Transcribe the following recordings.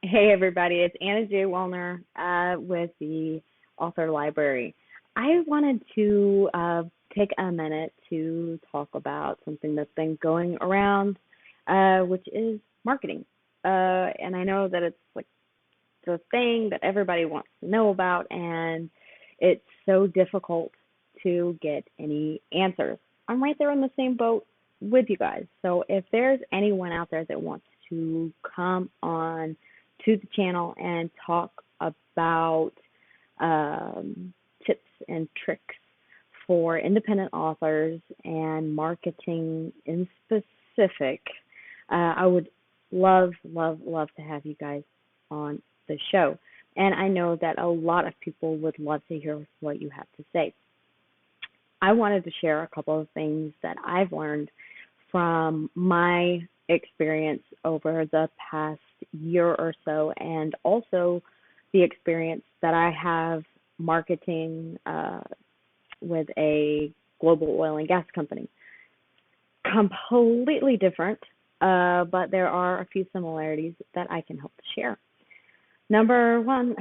Hey everybody, it's Anna J. Wellner with the Author Library. I wanted to take a minute to talk about something that's been going around, which is marketing. And I know that it's like the thing that everybody wants to know about, and it's so difficult to get any answers. I'm right there in the same boat with you guys. So if there's anyone out there that wants to come on to the channel and talk about tips and tricks for independent authors and marketing in specific, I would love, love, love to have you guys on the show. And I know that a lot of people would love to hear what you have to say. I wanted to share a couple of things that I've learned from my experience over the past year or so, and also the experience that I have marketing with a global oil and gas company. Completely different, but there are a few similarities that I can help to share. Number one,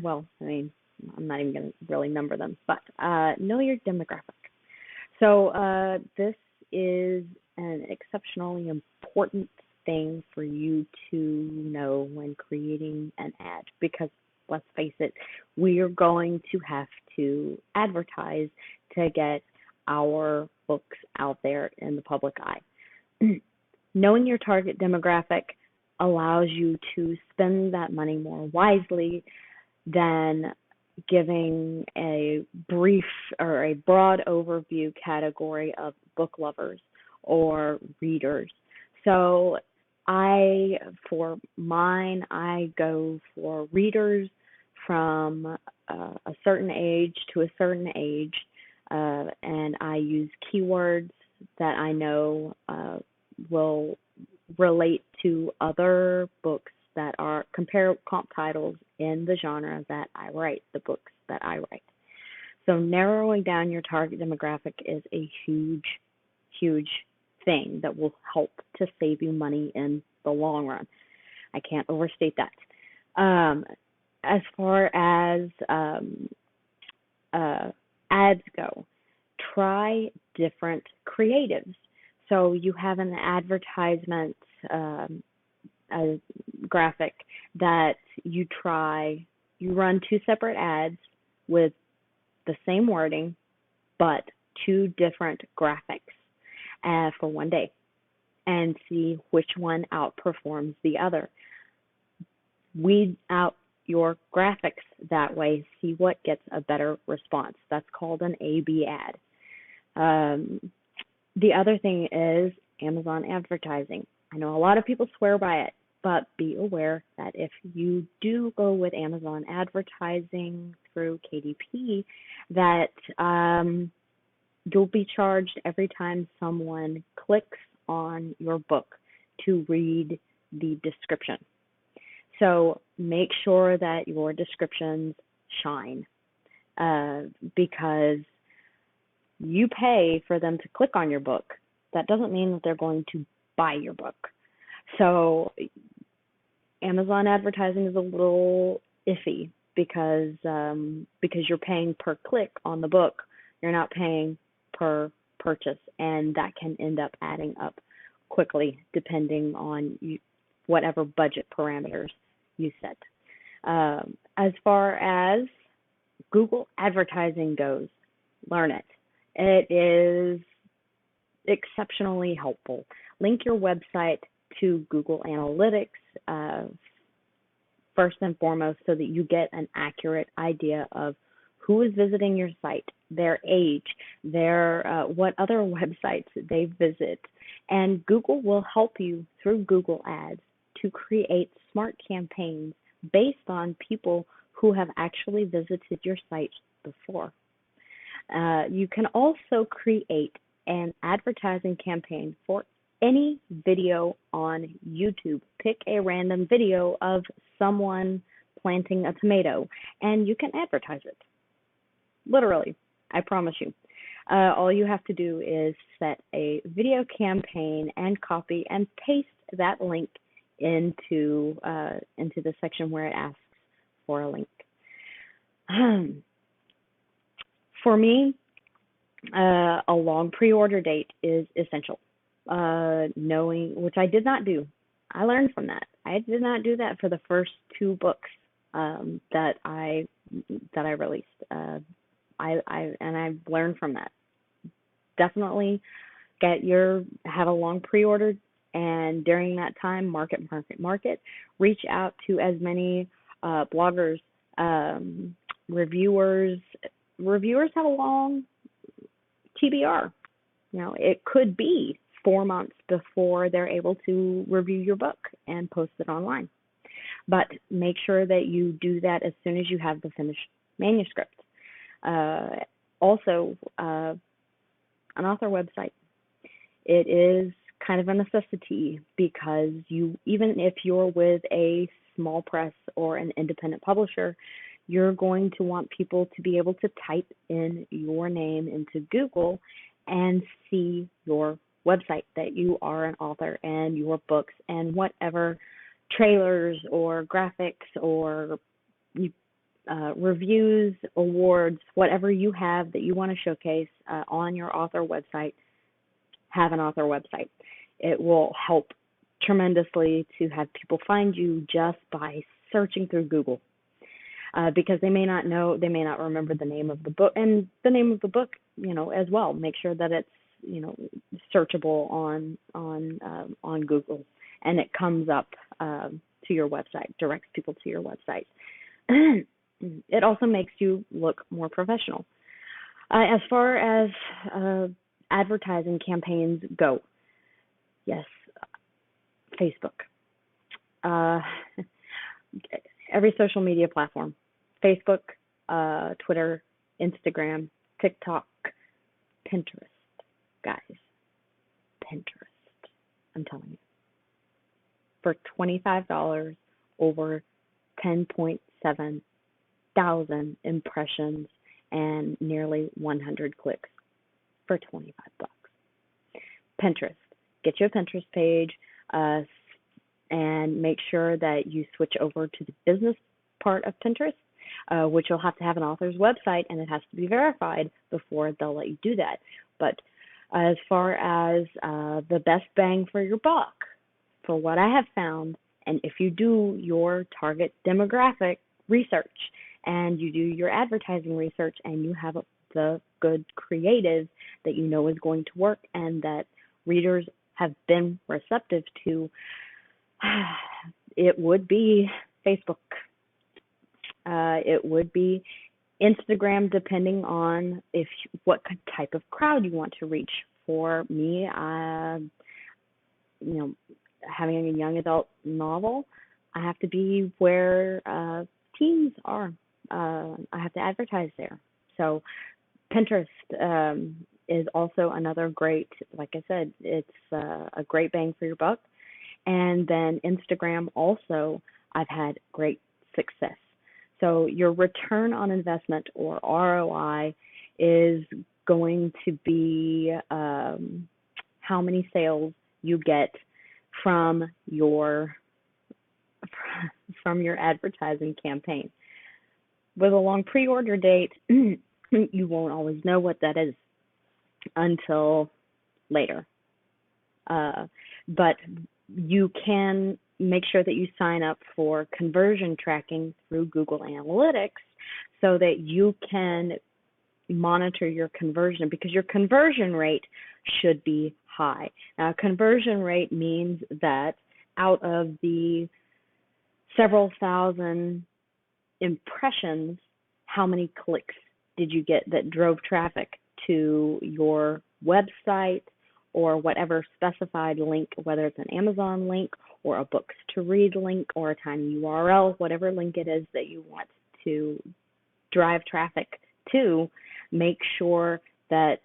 well, I'm not even going to really number them, but know your demographic. So this is an exceptionally important thing for you to know when creating an ad, because let's face it, we are going to have to advertise to get our books out there in the public eye. Knowing your target demographic allows you to spend that money more wisely than giving a brief or a broad overview category of book lovers or readers. So for mine, I go for readers from a certain age to a certain age, and I use keywords that I know will relate to other books that are comp titles in the genre that I write, the books that I write. So narrowing down your target demographic is a huge, huge thing that will help to save you money in the long run. I can't overstate that. As far as ads go, try different creatives. So you have an advertisement a graphic that you run two separate ads with the same wording, but two different graphics for one day, and see which one outperforms the other. Weed out your graphics that way, see what gets a better response. That's called an A/B ad. The other thing is Amazon advertising. I know a lot of people swear by it, but be aware that if you do go with Amazon advertising through KDP, that you'll be charged every time someone clicks on your book to read the description. So make sure that your descriptions shine, because you pay for them to click on your book. That doesn't mean that they're going to buy your book. So Amazon advertising is a little iffy because you're paying per click on the book. You're not paying per purchase, and that can end up adding up quickly depending on whatever budget parameters you set. As far as Google advertising goes, learn it. It is exceptionally helpful. Link your website to Google Analytics first and foremost, so that you get an accurate idea of who is visiting your site, their age, what other websites they visit. And Google will help you through Google Ads to create smart campaigns based on people who have actually visited your site before. You can also create an advertising campaign for any video on YouTube. Pick a random video of someone planting a tomato, and you can advertise it. Literally, I promise you. All you have to do is set a video campaign and copy and paste that link into the section where it asks for a link. Um, for me, a long pre-order date is essential. Knowing, which I did not do. I learned from that. I did not do that for the first two books that I released. I learned from that. Definitely have a long pre-order, and during that time, market. Reach out to as many bloggers, reviewers. Reviewers have a long TBR. It could be 4 months before they're able to review your book and post it online. But make sure that you do that as soon as you have the finished manuscript. Also, an author website. It is kind of a necessity because even if you're with a small press or an independent publisher, you're going to want people to be able to type in your name into Google and see your website, that you are an author, and your books and whatever trailers or graphics or reviews, awards, whatever you have that you want to showcase on your author website. Have an author website. It will help tremendously to have people find you just by searching through Google, because they may not remember the name of the book, and the name of the book, as well. Make sure that it's searchable on Google, and it comes up to your website, directs people to your website. It also makes you look more professional. As far as advertising campaigns go, yes, Facebook, every social media platform, Facebook, Twitter, Instagram, TikTok, Pinterest. Guys, Pinterest, I'm telling you, for $25, over 10.7 thousand impressions and nearly 100 clicks for $25. Pinterest. Get you a Pinterest page, and make sure that you switch over to the business part of Pinterest, which you'll have to have an author's website, and it has to be verified before they'll let you do that. But as far as the best bang for your buck, for what I have found, and if you do your target demographic research and you do your advertising research and you have the good creative that you know is going to work and that readers have been receptive to, it would be Facebook. It would be Instagram, depending on what type of crowd you want to reach. For me, having a young adult novel, I have to be where teens are. I have to advertise there. So Pinterest is also another great, like I said, it's a great bang for your buck. And then Instagram also, I've had great success. So your return on investment, or ROI, is going to be how many sales you get from your advertising campaign. With a long pre-order date, you won't always know what that is until later. But you can make sure that you sign up for conversion tracking through Google Analytics so that you can monitor your conversion, because your conversion rate should be high. Now, conversion rate means that out of the several thousand impressions, how many clicks did you get that drove traffic to your website or whatever specified link, whether it's an Amazon link or a books to read link or a tiny URL, whatever link it is that you want to drive traffic to. Make sure that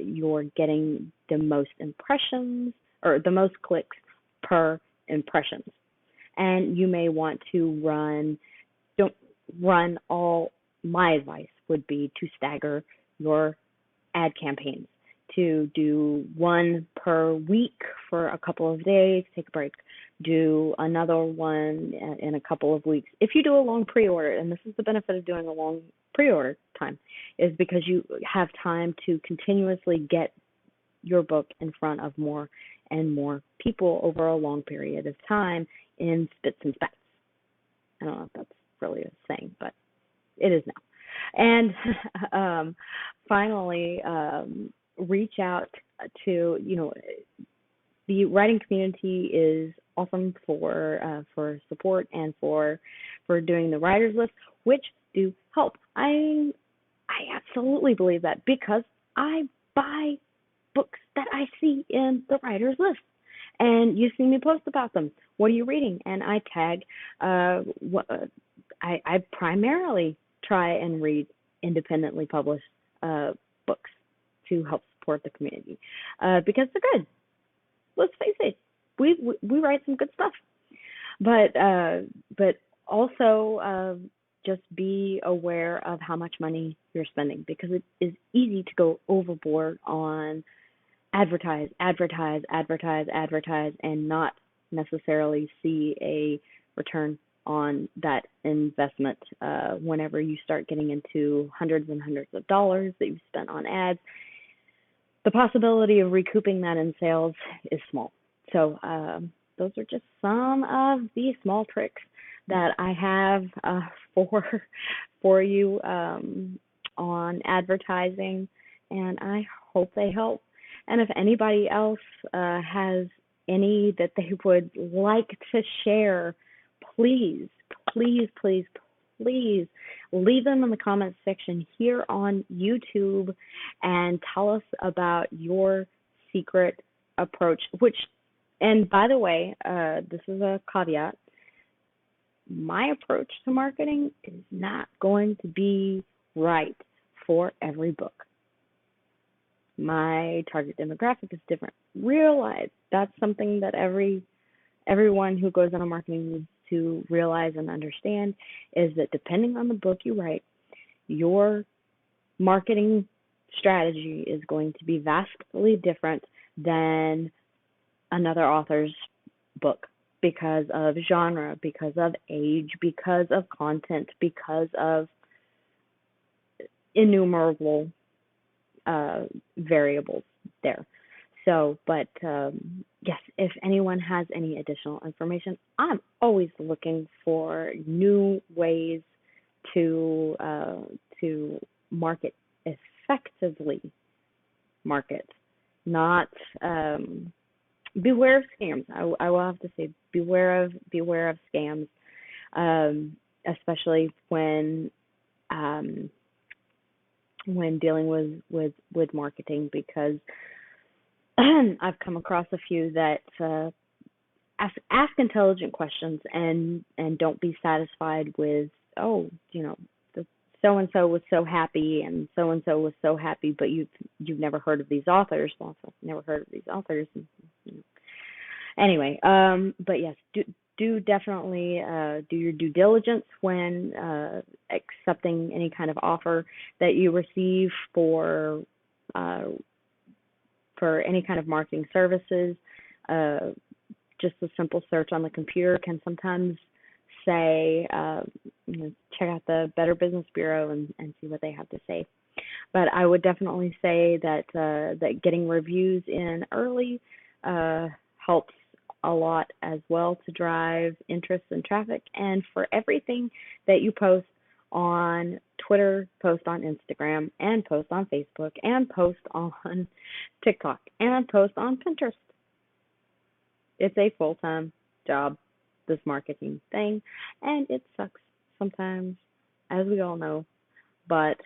you're getting the most impressions or the most clicks per impressions. And you may want to my advice would be to stagger your ad campaigns. to do one per week for a couple of days, take a break, do another one in a couple of weeks. If you do a long pre-order, and this is the benefit of doing a long pre-order time, is because you have time to continuously get your book in front of more and more people over a long period of time in spits and spats. I don't know if that's really a saying, but it is now. And finally, reach out to, the writing community is awesome for support and for doing the writers list, which do help. I absolutely believe that, because I buy books that I see in the writers list, and you see me post about them. What are you reading? And I tag. I primarily try and read independently published books to help support the community, because they're good. Let's face it, we write some good stuff, but also just be aware of how much money you're spending, because it is easy to go overboard on advertise, and not necessarily see a return on that investment whenever you start getting into hundreds and hundreds of dollars that you've spent on ads. The possibility of recouping that in sales is small. So those are just some of the small tricks that I have for you on advertising, and I hope they help. And if anybody else has any that they would like to share, please leave them in the comments section here on YouTube and tell us about your secret approach. And by the way, this is a caveat. My approach to marketing is not going to be right for every book. My target demographic is different. Realize that's something that everyone who goes into marketing needs to realize and understand, is that depending on the book you write, your marketing strategy is going to be vastly different than another author's book, because of genre, because of age, because of content, because of innumerable variables there. So, but yes, if anyone has any additional information, I'm always looking for new ways to market effectively. Not beware of scams. I will have to say beware of scams, especially when dealing with marketing, because I've come across a few that ask intelligent questions and don't be satisfied with, so and so was so happy and so was so happy, but you've never heard of these authors. Well, I've never heard of these authors. Anyway, but yes, do definitely do your due diligence when accepting any kind of offer that you receive for any kind of marketing services. Just a simple search on the computer can sometimes say, check out the Better Business Bureau and see what they have to say. But I would definitely say that getting reviews in early helps a lot as well to drive interest and traffic. And for everything that you post on Twitter, post on Instagram, and post on Facebook, and post on TikTok, and post on Pinterest. It's a full-time job, this marketing thing, and it sucks sometimes, as we all know, but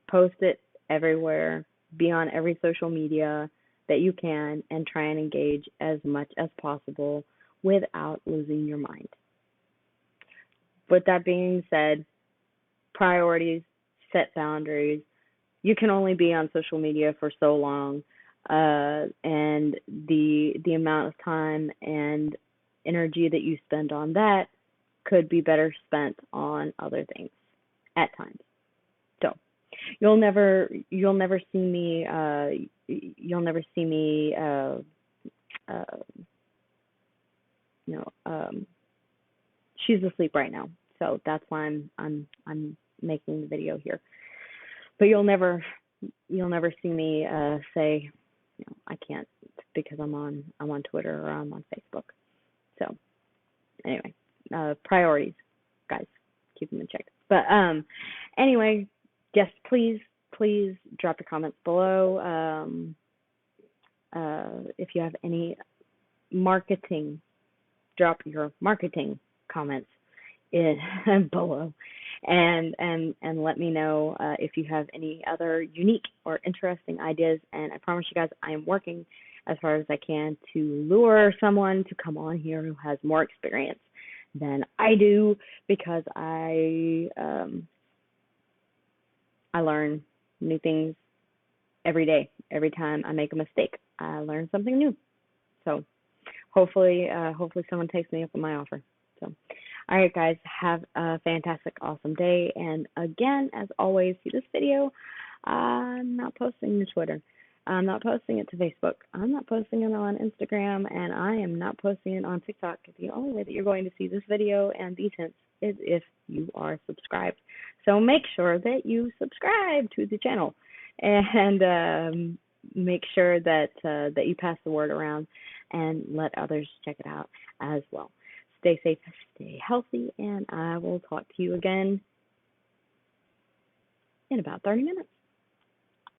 post it everywhere, be on every social media that you can, and try and engage as much as possible without losing your mind. With that being said, priorities, set boundaries. You can only be on social media for so long, and the amount of time and energy that you spend on that could be better spent on other things at times. So You'll never see me you'll never see me uh you know she's asleep right now, so that's why I'm making the video here. But you'll never see me say, I can't because I'm on Twitter or I'm on Facebook. So anyway, priorities, guys, keep them in check. But anyway, yes, please drop your comments below. If you have any marketing, drop your marketing comments in below, and let me know if you have any other unique or interesting ideas. And I promise you guys, I am working as hard as I can to lure someone to come on here who has more experience than I do, because I learn new things every day. Every time I make a mistake, I learn something new. So hopefully someone takes me up on my offer. So, all right, guys, have a fantastic, awesome day. And again, as always, see this video. I'm not posting to Twitter. I'm not posting it to Facebook. I'm not posting it on Instagram, and I am not posting it on TikTok. The only way that you're going to see this video and these hints is if you are subscribed. So make sure that you subscribe to the channel, and make sure that that you pass the word around and let others check it out as well. Stay safe, stay healthy, and I will talk to you again in about 30 minutes.